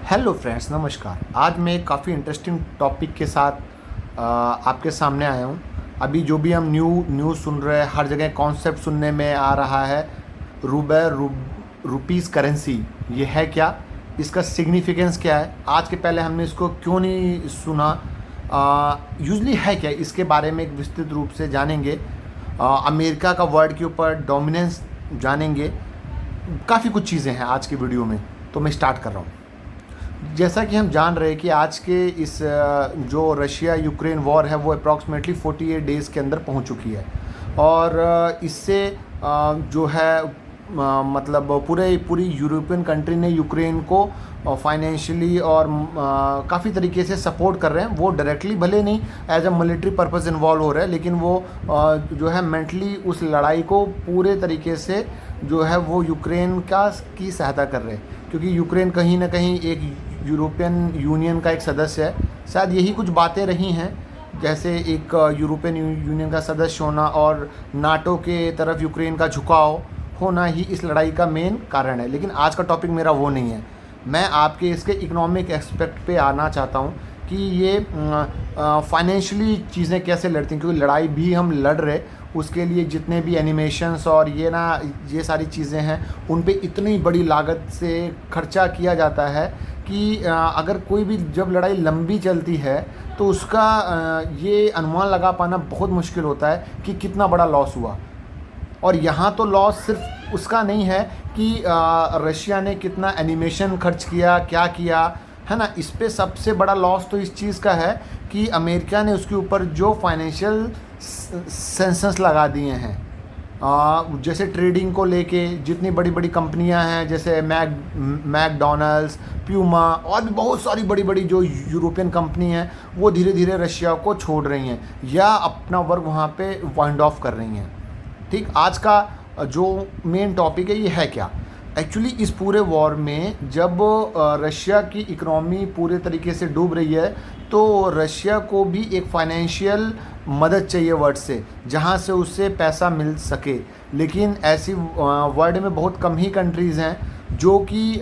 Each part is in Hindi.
हेलो फ्रेंड्स, नमस्कार। आज मैं एक काफ़ी इंटरेस्टिंग टॉपिक के साथ आपके सामने आया हूँ। अभी जो भी हम न्यूज़ सुन रहे हैं, हर जगह कॉन्सेप्ट सुनने में आ रहा है। रुपीज़ करेंसी, ये है क्या? इसका सिग्निफिकेंस क्या है? आज के पहले हमने इसको क्यों नहीं सुना? यूजली है क्या, इसके बारे में एक विस्तृत रूप से जानेंगे। अमेरिका का वर्ल्ड के ऊपर डोमिनेंस जानेंगे। काफ़ी कुछ चीज़ें हैं आज की वीडियो में, तो मैं स्टार्ट कर रहा हूँ। जैसा कि हम जान रहे हैं कि आज के इस जो रशिया यूक्रेन वॉर है वो अप्रॉक्सीमेटली 48 डेज़ के अंदर पहुंच चुकी है। और इससे जो है मतलब पूरी यूरोपियन कंट्री ने यूक्रेन को फाइनेंशियली और काफ़ी तरीके से सपोर्ट कर रहे हैं। वो डायरेक्टली भले नहीं as a military purpose involve हो रहे हैं, लेकिन वो जो है मेंटली उस लड़ाई को पूरे तरीके से जो है वो यूक्रेन की सहायता कर रहे हैं। क्योंकि यूक्रेन कहीं ना कहीं एक यूरोपियन यूनियन का एक सदस्य है। शायद यही कुछ बातें रही हैं, जैसे एक यूरोपियन यूनियन का सदस्य होना और नाटो के तरफ यूक्रेन का झुकाव होना ही इस लड़ाई का मेन कारण है। लेकिन आज का टॉपिक मेरा वो नहीं है। मैं आपके इसके इकोनॉमिक एस्पेक्ट पे आना चाहता हूँ कि ये फाइनेंशियली चीज़ें कैसे लड़ती हैं। क्योंकि लड़ाई भी हम लड़ रहे, उसके लिए जितने भी एनिमेशंस और ये सारी चीज़ें हैं, उन पे इतनी बड़ी लागत से खर्चा किया जाता है कि अगर कोई भी जब लड़ाई लंबी चलती है तो उसका ये अनुमान लगा पाना बहुत मुश्किल होता है कि कितना बड़ा लॉस हुआ। और यहाँ तो लॉस सिर्फ उसका नहीं है कि रशिया ने कितना एनिमेशन खर्च किया, क्या किया, है ना। इस पे सबसे बड़ा लॉस तो इस चीज़ का है कि अमेरिका ने उसके ऊपर जो फाइनेंशियल सेंसस लगा दिए हैं। जैसे ट्रेडिंग को लेके जितनी बड़ी बड़ी कंपनियां हैं, जैसे मैकडॉनल्ड्स, प्यूमा और भी बहुत सारी बड़ी बड़ी जो यूरोपियन कंपनी हैं, वो धीरे धीरे रशिया को छोड़ रही हैं या अपना वर्क वहाँ पे वाइंड ऑफ कर रही हैं। ठीक, आज का जो मेन टॉपिक है ये है क्या एक्चुअली इस पूरे वॉर में। जब रशिया की इकोनॉमी पूरे तरीके से डूब रही है तो रशिया को भी एक फाइनेंशियल मदद चाहिए वर्ल्ड से, जहां से उससे पैसा मिल सके। लेकिन ऐसी वर्ल्ड में बहुत कम ही कंट्रीज़ हैं जो कि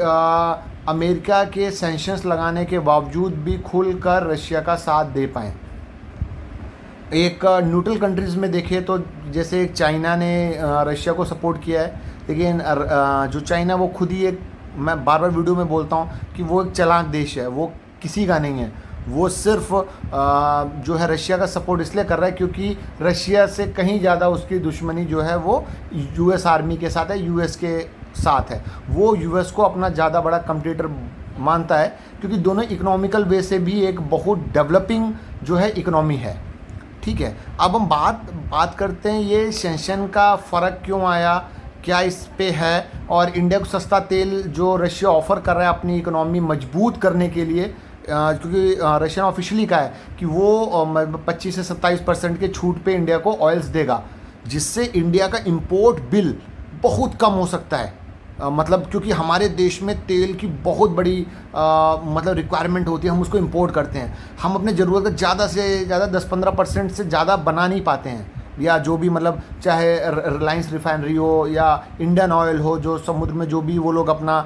अमेरिका के सैंक्शंस लगाने के बावजूद भी खुलकर रशिया का साथ दे पाएँ। एक न्यूट्रल कंट्रीज़ में देखें तो जैसे एक चाइना ने रशिया को सपोर्ट किया है, लेकिन जो चाइना वो खुद ही एक, मैं बार बार वीडियो में बोलता हूँ कि वो एक चालाक देश है, वो किसी का नहीं है। वो सिर्फ जो है रशिया का सपोर्ट इसलिए कर रहा है क्योंकि रशिया से कहीं ज़्यादा उसकी दुश्मनी जो है वो यूएस आर्मी के साथ है, यूएस के साथ है। वो यूएस को अपना ज़्यादा बड़ा कंपटीटर मानता है क्योंकि दोनों इकोनॉमिकल वे से भी एक बहुत डेवलपिंग जो है इकोनॉमी है। ठीक है, अब हम बात करते हैं ये सेंक्शन का फ़र्क क्यों आया, क्या इस पे है। और इंडिया को सस्ता तेल जो रशिया ऑफ़र कर रहा है अपनी इकोनॉमी मजबूत करने के लिए, क्योंकि रशिया ऑफिशियली का है कि वो 25 से 27% के छूट पे इंडिया को ऑयल्स देगा, जिससे इंडिया का इंपोर्ट बिल बहुत कम हो सकता है। मतलब क्योंकि हमारे देश में तेल की बहुत बड़ी मतलब रिक्वायरमेंट होती है, हम उसको इंपोर्ट करते हैं। हम अपने ज़रूरत का ज़्यादा से ज़्यादा 10-15% से ज़्यादा बना नहीं पाते हैं, या जो भी मतलब चाहे रिलायंस रिफाइनरी हो या इंडियन ऑयल हो, जो समुद्र में जो भी वो लोग अपना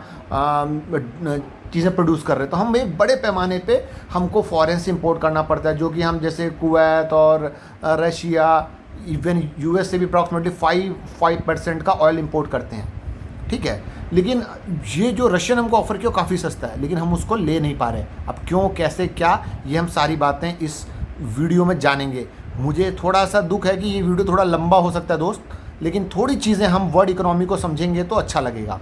चीज़ें प्रोड्यूस कर रहे हैं, तो हम एक बड़े पैमाने पे हमको फॉरेन से इंपोर्ट करना पड़ता है। जो कि हम जैसे कुवैत और रशिया, इवन यूएस से भी अप्रॉक्सीमेटली 5% का ऑयल इंपोर्ट करते हैं। ठीक है, लेकिन ये जो रशियन हमको ऑफ़र किया काफ़ी सस्ता है, लेकिन हम उसको ले नहीं पा रहे। अब क्यों, कैसे, क्या, ये हम सारी बातें इस वीडियो में जानेंगे। मुझे थोड़ा सा दुख है कि ये वीडियो थोड़ा लंबा हो सकता है दोस्त, लेकिन थोड़ी चीज़ें हम वर्ल्ड इकोनॉमी को समझेंगे तो अच्छा लगेगा।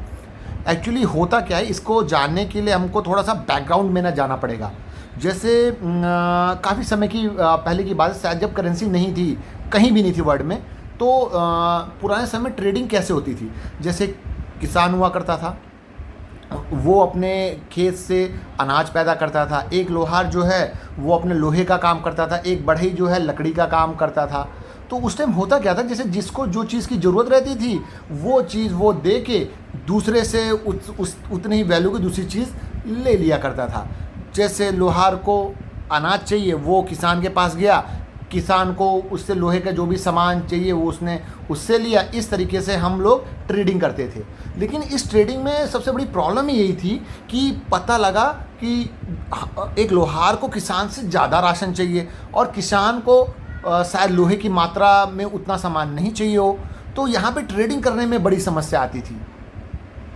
एक्चुअली होता क्या है, इसको जानने के लिए हमको थोड़ा सा बैकग्राउंड में ना जाना पड़ेगा। जैसे काफ़ी समय की पहले की बात है, शायद जब करेंसी नहीं थी, कहीं भी नहीं थी वर्ल्ड में, तो पुराने समय ट्रेडिंग कैसे होती थी। जैसे किसान हुआ करता था, वो अपने खेत से अनाज पैदा करता था। एक लोहार जो है वो अपने लोहे का काम करता था, एक बढ़ई जो है लकड़ी का काम करता था। तो उस टाइम होता क्या था, जैसे जिसको जो चीज़ की ज़रूरत रहती थी वो चीज़ वो दे के दूसरे से उतनी ही वैल्यू की दूसरी चीज़ ले लिया करता था। जैसे लोहार को अनाज चाहिए, वो किसान के पास गया, किसान को उससे लोहे का जो भी सामान चाहिए वो उसने उससे लिया। इस तरीके से हम लोग ट्रेडिंग करते थे। लेकिन इस ट्रेडिंग में सबसे बड़ी प्रॉब्लम यही थी कि पता लगा कि एक लोहार को किसान से ज़्यादा राशन चाहिए और किसान को शायद लोहे की मात्रा में उतना सामान नहीं चाहिए हो, तो यहाँ पे ट्रेडिंग करने में बड़ी समस्या आती थी।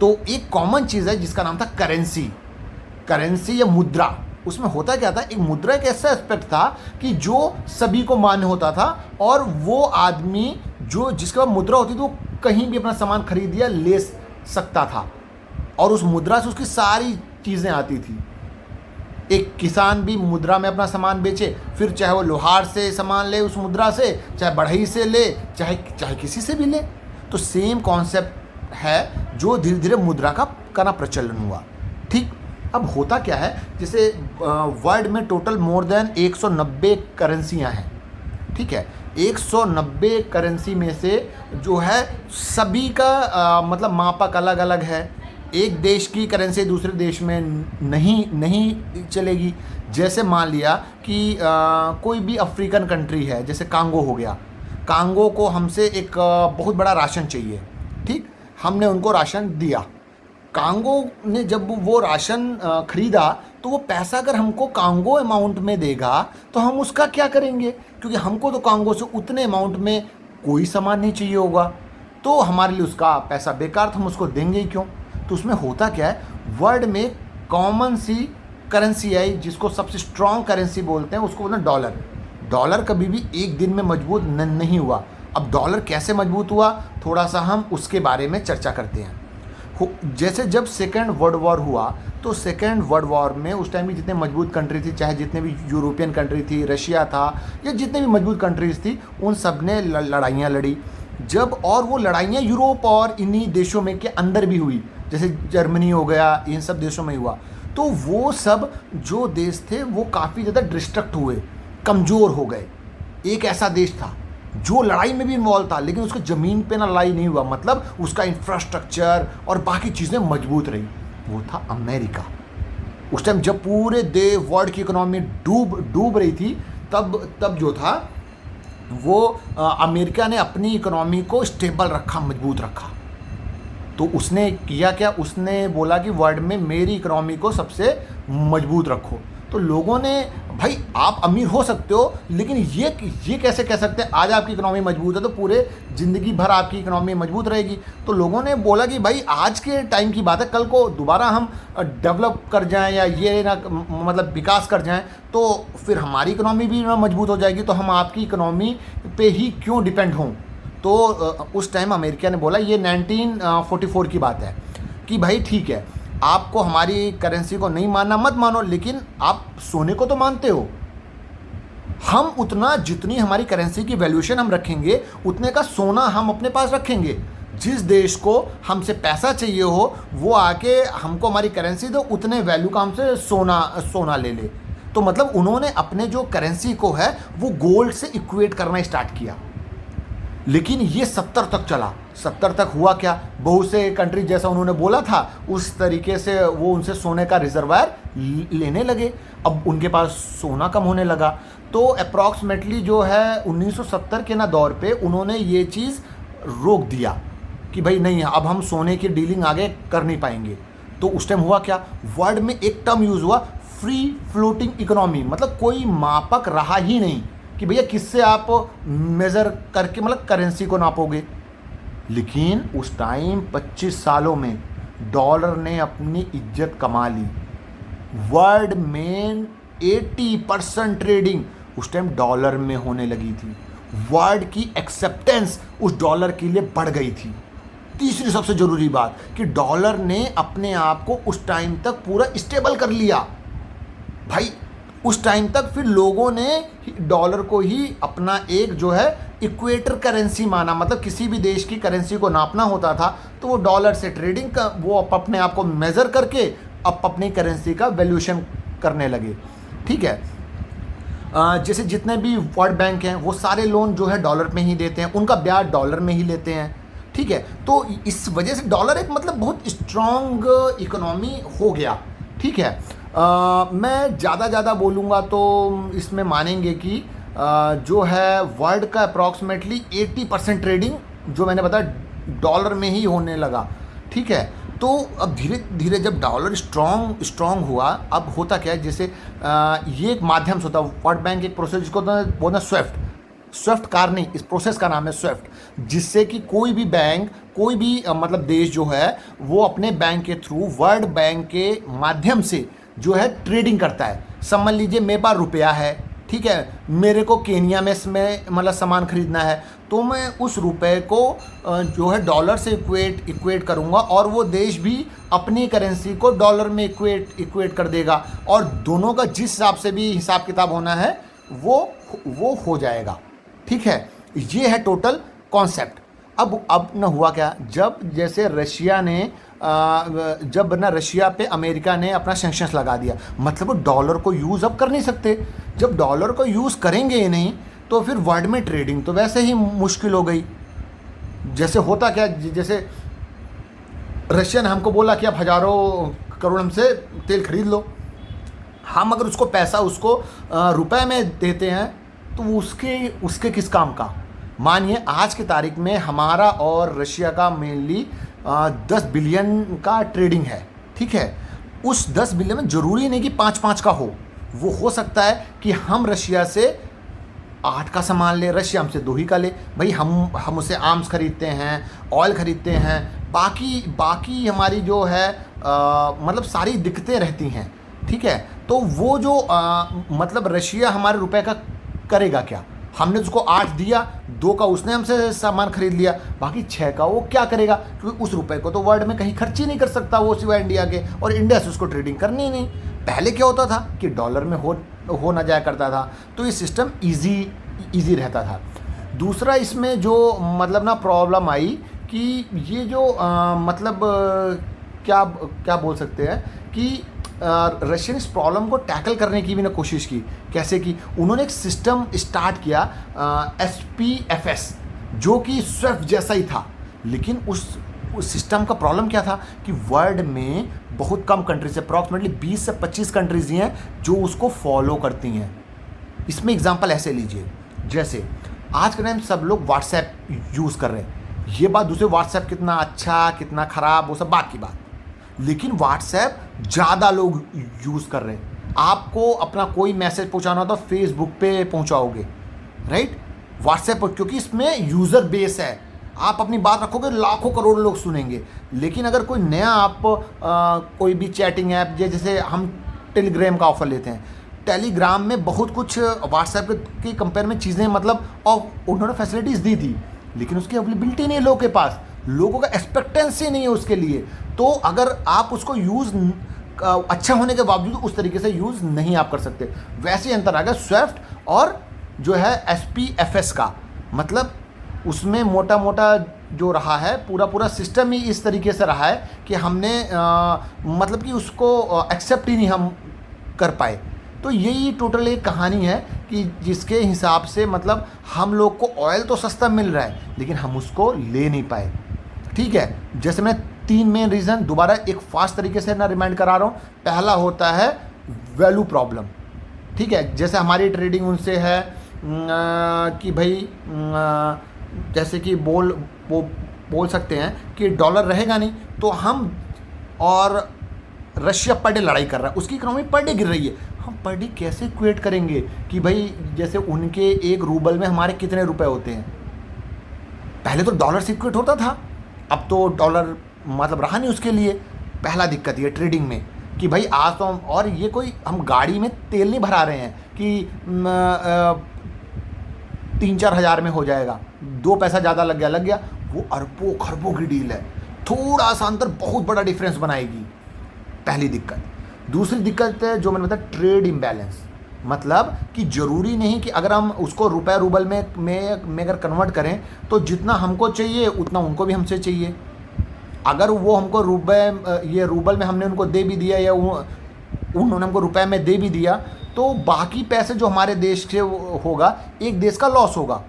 तो एक कॉमन चीज़ है जिसका नाम था करेंसी या मुद्रा। उसमें होता क्या था, एक मुद्रा एक ऐसा एस्पेक्ट था कि जो सभी को मान्य होता था और वो आदमी जो जिसके पास मुद्रा होती थी वो कहीं भी अपना सामान खरीद या ले सकता था और उस मुद्रा से उसकी सारी चीज़ें आती थी। एक किसान भी मुद्रा में अपना सामान बेचे, फिर चाहे वो लोहार से सामान ले उस मुद्रा से, चाहे बढ़ई से ले, चाहे किसी से भी ले। तो सेम कॉन्सेप्ट है जो धीरे धीरे मुद्रा का ना प्रचलन हुआ। ठीक, अब होता क्या है, जैसे वर्ल्ड में टोटल मोर देन 190 करेंसियाँ हैं। ठीक है, 190 करेंसी में से जो है सभी का मतलब मापक अलग अलग है। एक देश की करेंसी दूसरे देश में नहीं चलेगी। जैसे मान लिया कि कोई भी अफ्रीकन कंट्री है, जैसे कांगो हो गया, कांगो को हमसे एक बहुत बड़ा राशन चाहिए। ठीक, हमने उनको राशन दिया। कांगो ने जब वो राशन खरीदा तो वो पैसा अगर हमको कांगो अमाउंट में देगा तो हम उसका क्या करेंगे, क्योंकि हमको तो कांगो से उतने अमाउंट में कोई सामान नहीं चाहिए होगा, तो हमारे लिए उसका पैसा बेकार था, हम उसको देंगे ही क्यों। तो उसमें होता क्या है, वर्ल्ड में कॉमन सी करेंसी आई जिसको सबसे स्ट्रॉन्ग करेंसी बोलते हैं, उसको बोलते हैं डॉलर। डॉलर कभी भी एक दिन में मजबूत नहीं हुआ। अब डॉलर कैसे मजबूत हुआ, थोड़ा सा हम उसके बारे में चर्चा करते हैं। जैसे जब सेकेंड वर्ल्ड वॉर हुआ तो सेकेंड वर्ल्ड वॉर में उस टाइम की जितने मजबूत कंट्री थी, चाहे जितने भी यूरोपियन कंट्री थी, रशिया था, या जितने भी मजबूत कंट्रीज़ थी, उन सब ने लड़ाइयाँ लड़ी। जब और वो लड़ाइयाँ यूरोप और इन्हीं देशों में के अंदर भी हुई, जैसे जर्मनी हो गया, इन सब देशों में हुआ, तो वो सब जो देश थे वो काफ़ी ज़्यादा डिस्ट्रक्ट हुए, कमज़ोर हो गए। एक ऐसा देश था जो लड़ाई में भी इन्वॉल्व था लेकिन उसको ज़मीन पे ना लड़ाई नहीं हुआ, मतलब उसका इंफ्रास्ट्रक्चर और बाकी चीज़ें मजबूत रही, वो था अमेरिका। उस टाइम जब पूरे वर्ल्ड की इकोनॉमी डूब रही थी, तब जो था वो अमेरिका ने अपनी इकोनॉमी को स्टेबल रखा, मजबूत रखा। तो उसने किया क्या, उसने बोला कि वर्ल्ड में मेरी इकोनॉमी को सबसे मजबूत रखो। तो लोगों ने, भाई आप अमीर हो सकते हो लेकिन ये कैसे कह सकते हैं आज आपकी इकोनॉमी मजबूत है तो पूरे ज़िंदगी भर आपकी इकोनॉमी मजबूत रहेगी। तो लोगों ने बोला कि भाई आज के टाइम की बात है, कल को दोबारा हम डेवलप कर जाएं या ये ना मतलब विकास कर जाएं तो फिर हमारी इकोनॉमी भी ना मजबूत हो जाएगी, तो हम आपकी इकोनॉमी पे ही क्यों डिपेंड हों। तो उस टाइम अमेरिका ने बोला, ये 1944 की बात है, कि भाई ठीक है, आपको हमारी करेंसी को नहीं मानना मत मानो, लेकिन आप सोने को तो मानते हो। हम उतना, जितनी हमारी करेंसी की वैल्यूएशन हम रखेंगे उतने का सोना हम अपने पास रखेंगे। जिस देश को हमसे पैसा चाहिए हो वो आके हमको हमारी करेंसी दो, उतने वैल्यू का हमसे सोना ले ले। तो मतलब उन्होंने अपने जो करेंसी को है वो गोल्ड से इक्वेट करना स्टार्ट किया। लेकिन ये 70 तक चला। 70 तक हुआ क्या, बहुत से कंट्री जैसा उन्होंने बोला था उस तरीके से वो उनसे सोने का रिजर्वायर लेने लगे। अब उनके पास सोना कम होने लगा, तो अप्रॉक्सीमेटली जो है 1970 के ना दौर पे उन्होंने ये चीज़ रोक दिया कि भाई नहीं, अब हम सोने की डीलिंग आगे कर नहीं पाएंगे। तो उस टाइम हुआ क्या, वर्ल्ड में एक टर्म यूज़ हुआ, फ्री फ्लोटिंग इकोनॉमी। मतलब कोई मापक रहा ही नहीं कि भैया किससे आप मेज़र करके मतलब करेंसी को नापोगे। लेकिन उस टाइम 25 सालों में डॉलर ने अपनी इज्जत कमा ली। वर्ल्ड में 80% ट्रेडिंग उस टाइम डॉलर में होने लगी थी। वर्ल्ड की एक्सेप्टेंस उस डॉलर के लिए बढ़ गई थी। तीसरी सबसे ज़रूरी बात कि डॉलर ने अपने आप को उस टाइम तक पूरा स्टेबल कर लिया। भाई उस टाइम तक फिर लोगों ने डॉलर को ही अपना एक जो है इक्वेटर करेंसी माना। मतलब किसी भी देश की करेंसी को नापना होता था तो वो डॉलर से ट्रेडिंग का वो अपने आप को मेज़र करके अब अपनी करेंसी का वैल्यूएशन करने लगे। ठीक है, जैसे जितने भी वर्ल्ड बैंक हैं वो सारे लोन जो है डॉलर में ही देते हैं, उनका ब्याज डॉलर में ही लेते हैं। ठीक है, तो इस वजह से डॉलर एक मतलब बहुत स्ट्रॉन्ग इकोनॉमी हो गया। ठीक है, मैं ज़्यादा बोलूँगा तो इसमें मानेंगे कि जो है वर्ल्ड का अप्रॉक्सीमेटली 80% ट्रेडिंग जो मैंने बताया डॉलर में ही होने लगा। ठीक है, तो अब धीरे धीरे जब डॉलर स्ट्रॉन्ग हुआ, अब होता क्या है, जैसे ये एक माध्यम से होता है, वर्ल्ड बैंक एक प्रोसेस जिसको बोलना स्विफ्ट कार नहीं, इस प्रोसेस का नाम है स्विफ्ट, जिससे कि कोई भी बैंक, कोई भी मतलब देश जो है वो अपने बैंक के थ्रू वर्ल्ड बैंक के माध्यम से जो है ट्रेडिंग करता है। समझ लीजिए मेरे पास रुपया है, ठीक है, मेरे को केनिया में इसमें मतलब सामान खरीदना है, तो मैं उस रुपए को जो है डॉलर से इक्वेट करूंगा और वो देश भी अपनी करेंसी को डॉलर में इक्वेट कर देगा और दोनों का जिस हिसाब से भी हिसाब किताब होना है वो हो जाएगा। ठीक है, ये है टोटल कॉन्सेप्ट। अब न हुआ क्या, जब जैसे रशिया ने जब ना रशिया पे अमेरिका ने अपना सैंक्शंस लगा दिया, मतलब वो डॉलर को यूज़ अब कर नहीं सकते। जब डॉलर को यूज़ करेंगे ही नहीं तो फिर वर्ल्ड में ट्रेडिंग तो वैसे ही मुश्किल हो गई। जैसे होता क्या, जैसे रशिया ने हमको बोला कि आप हज़ारों करोड़ हमसे तेल खरीद लो, हम अगर उसको पैसा उसको रुपए में देते हैं तो उसके किस काम का। मानिए आज की तारीख में हमारा और रशिया का मेनली 10 बिलियन का ट्रेडिंग है। ठीक है, उस 10 बिलियन में ज़रूरी नहीं कि 5-5 का हो, वो हो सकता है कि हम रशिया से 8 का सामान ले, रशिया हमसे 2 ही का ले। भाई हम उससे आर्म्स खरीदते हैं, ऑयल खरीदते हैं, बाकी हमारी जो है मतलब सारी दिक्कतें रहती हैं। ठीक है, तो वो जो मतलब रशिया हमारे रुपए का करेगा क्या, हमने उसको 8 दिया, 2 का उसने हमसे सामान खरीद लिया, बाकी 6 का वो क्या करेगा, क्योंकि उस रुपए को तो वर्ल्ड में कहीं खर्च ही नहीं कर सकता वो सिवाय इंडिया के, और इंडिया से उसको ट्रेडिंग करनी ही नहीं। पहले क्या होता था कि डॉलर में हो ना जाया करता था, तो ये सिस्टम ईजी रहता था। दूसरा इसमें जो मतलब ना प्रॉब्लम आई कि ये जो मतलब क्या बोल सकते हैं कि रशियन इस प्रॉब्लम को टैकल करने की भी ना कोशिश की। कैसे कि उन्होंने एक सिस्टम स्टार्ट किया SPFS, जो कि स्विफ्ट जैसा ही था, लेकिन उस सिस्टम का प्रॉब्लम क्या था कि वर्ल्ड में बहुत कम कंट्रीज, अप्रॉक्सीमेटली 20 से 25 कंट्रीज ही हैं जो उसको फॉलो करती हैं। इसमें एग्जांपल ऐसे लीजिए, जैसे आज के टाइम सब लोग व्हाट्सएप यूज़ कर रहे हैं, ये बात दूसरे व्हाट्सएप कितना अच्छा कितना ख़राब वो सब बात की बात, लेकिन व्हाट्सएप ज़्यादा लोग यूज़ कर रहे हैं। आपको अपना कोई मैसेज पहुंचाना हो तो फेसबुक पे पहुंचाओगे, राइट, व्हाट्सएप पर, क्योंकि इसमें यूज़र बेस है, आप अपनी बात रखोगे लाखों करोड़ लोग सुनेंगे। लेकिन अगर कोई नया आप कोई भी चैटिंग ऐप, जैसे हम टेलीग्राम का ऑफर लेते हैं, टेलीग्राम में बहुत कुछ व्हाट्सएप के कंपेयर में चीज़ें मतलब और उन्होंने फैसिलिटीज़ दी थी, लेकिन उसकी अवेलेबिलिटी नहीं है लोगों के पास, लोगों का एक्सपेक्टेंसी नहीं है उसके लिए। तो अगर आप उसको यूज़ अच्छा होने के बावजूद उस तरीके से यूज़ नहीं आप कर सकते। वैसे ही अंतर आ गया स्विफ्ट और जो है SPFS का, मतलब उसमें मोटा मोटा जो रहा है पूरा सिस्टम ही इस तरीके से रहा है कि हमने मतलब कि उसको एक्सेप्ट ही नहीं हम कर पाए। तो यही टोटल एक कहानी है कि जिसके हिसाब से मतलब हम लोग को ऑयल तो सस्ता मिल रहा है लेकिन हम उसको ले नहीं पाए। ठीक है, जैसे मैं 3 मेन रीज़न दोबारा एक फास्ट तरीके से ना रिमाइंड करा रहा हूँ। पहला होता है वैल्यू प्रॉब्लम। ठीक है, जैसे हमारी ट्रेडिंग उनसे है कि भाई जैसे कि बोल सकते हैं कि डॉलर रहेगा नहीं तो हम, और रशिया पर डे लड़ाई कर रहा है, उसकी इकोनॉमी पर डे गिर रही है, हम पर डे कैसे इक्वेट करेंगे कि भाई जैसे उनके 1 रूबल में हमारे कितने रुपए होते हैं। पहले तो डॉलर से इक्वेट होता था, अब तो डॉलर मतलब रहा नहीं उसके लिए। पहला दिक्कत ये ट्रेडिंग में कि भाई आज तो और ये कोई हम गाड़ी में तेल नहीं भरा रहे हैं कि 3-4 हज़ार में हो जाएगा, 2 पैसा ज़्यादा लग गया, वो अरबों खरबों की डील है, थोड़ा सा अंतर बहुत बड़ा डिफरेंस बनाएगी। पहली दिक्कत। दूसरी दिक्कत है जो मैंने बताया ट्रेड इम्बैलेंस, मतलब कि ज़रूरी नहीं कि अगर हम उसको रुपए रूबल में अगर कन्वर्ट करें तो जितना हमको चाहिए उतना उनको भी हमसे चाहिए। अगर वो हमको ये रूबल में हमने उनको दे भी दिया या उन्होंने हमको रुपए में दे भी दिया तो बाकी पैसे जो हमारे देश से होगा एक देश का लॉस होगा।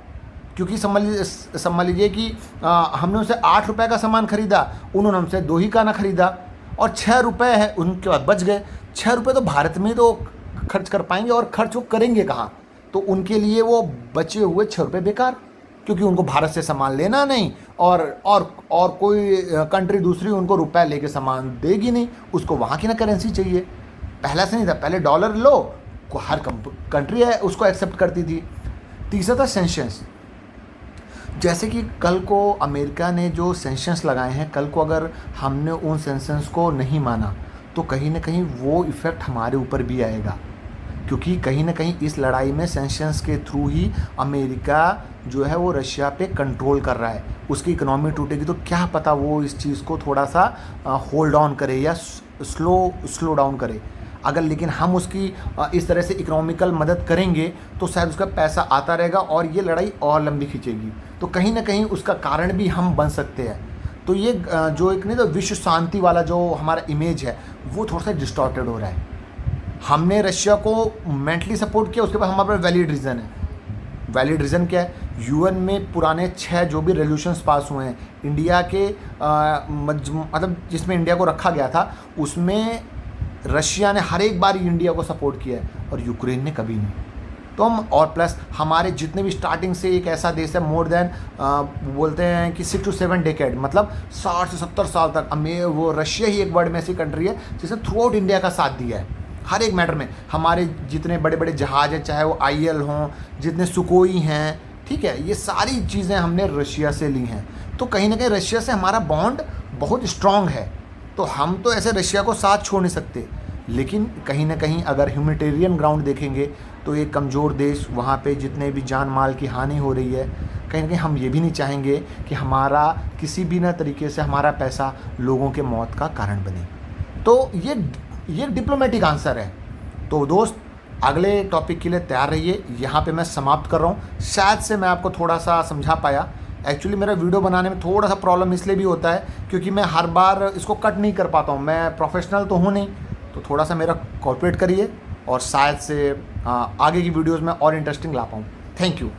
क्योंकि समझ लीजिए कि हमने उनसे 8 रुपये का सामान खरीदा, उन्होंने हमसे 2 ही का ना खरीदा और 6 रुपये है उनके बाद बच गए। 6 रुपये तो भारत में तो खर्च कर पाएंगे और खर्च वो करेंगे कहाँ। तो उनके लिए वो बचे हुए 6 रुपये बेकार, क्योंकि उनको भारत से सामान लेना नहीं और कोई कंट्री दूसरी उनको रुपया लेके सामान देगी नहीं, उसको वहाँ की ना करेंसी चाहिए। पहला से नहीं था, पहले डॉलर लो, को हर कंट्री है उसको एक्सेप्ट करती थी। तीसरा था सेंक्शंस। जैसे कि कल को अमेरिका ने जो सेंक्शंस लगाए हैं, कल को अगर हमने उन सेंक्शंस को नहीं माना तो कहीं ना कहीं वो इफ़ेक्ट हमारे ऊपर भी आएगा, क्योंकि कहीं ना कहीं इस लड़ाई में सेंक्शंस के थ्रू ही अमेरिका जो है वो रशिया पे कंट्रोल कर रहा है। उसकी इकोनॉमी टूटेगी तो क्या पता वो इस चीज़ को थोड़ा सा होल्ड ऑन करे या स्लो डाउन करे। अगर लेकिन हम उसकी इस तरह से इकोनॉमिकल मदद करेंगे तो शायद उसका पैसा आता रहेगा और ये लड़ाई और लंबी खींचेगी, तो कहीं ना कहीं उसका कारण भी हम बन सकते हैं। तो ये जो एक नहीं तो विश्व शांति वाला जो हमारा इमेज है वो थोड़ा सा डिस्टॉर्टेड हो रहा है। हमने रशिया को मेंटली सपोर्ट किया, उसके बाद हमारे पास वैलिड रीज़न है। वैलिड रीज़न क्या है? यूएन में पुराने 6 जो भी रेजोल्यूशंस पास हुए हैं इंडिया के मतलब जिसमें इंडिया को रखा गया था, उसमें रशिया ने हर एक बार इंडिया को सपोर्ट किया है और यूक्रेन ने कभी नहीं। तो हम और प्लस हमारे जितने भी स्टार्टिंग से एक ऐसा देश है मोर देन बोलते हैं कि 6 to 7 डेकेड, मतलब 60 से 70 साल तक वो रशिया ही एक वर्ल्ड में ऐसी कंट्री है जिसने थ्रू आउट इंडिया का साथ दिया है हर एक मैटर में। हमारे जितने बड़े बड़े जहाज हैं, चाहे वो IL हों, जितने सुकोई हैं, ठीक है, ये सारी चीज़ें हमने रशिया से ली हैं। तो कहीं ना कहीं रशिया से हमारा बॉन्ड बहुत स्ट्रॉन्ग है, तो हम तो ऐसे रशिया को साथ छोड़ नहीं सकते। लेकिन कहीं ना कहीं अगर ह्यूमैनिटेरियन ग्राउंड देखेंगे तो एक कमज़ोर देश, वहाँ पे जितने भी जान माल की हानि हो रही है, कहीं ना कहीं हम ये भी नहीं चाहेंगे कि हमारा किसी भी ना तरीके से हमारा पैसा लोगों के मौत का कारण बने। तो ये डिप्लोमेटिक आंसर है। तो दोस्त, अगले टॉपिक के लिए तैयार रहिए। यहाँ पे मैं समाप्त कर रहा हूँ। शायद से मैं आपको थोड़ा सा समझा पाया। एक्चुअली मेरा वीडियो बनाने में थोड़ा सा प्रॉब्लम इसलिए भी होता है क्योंकि मैं हर बार इसको कट नहीं कर पाता हूँ। मैं प्रोफेशनल तो हूँ नहीं, तो थोड़ा सा मेरा कोऑपरेट करिए और शायद से आगे की वीडियोज़ में और इंटरेस्टिंग ला पाऊँ। Thank you.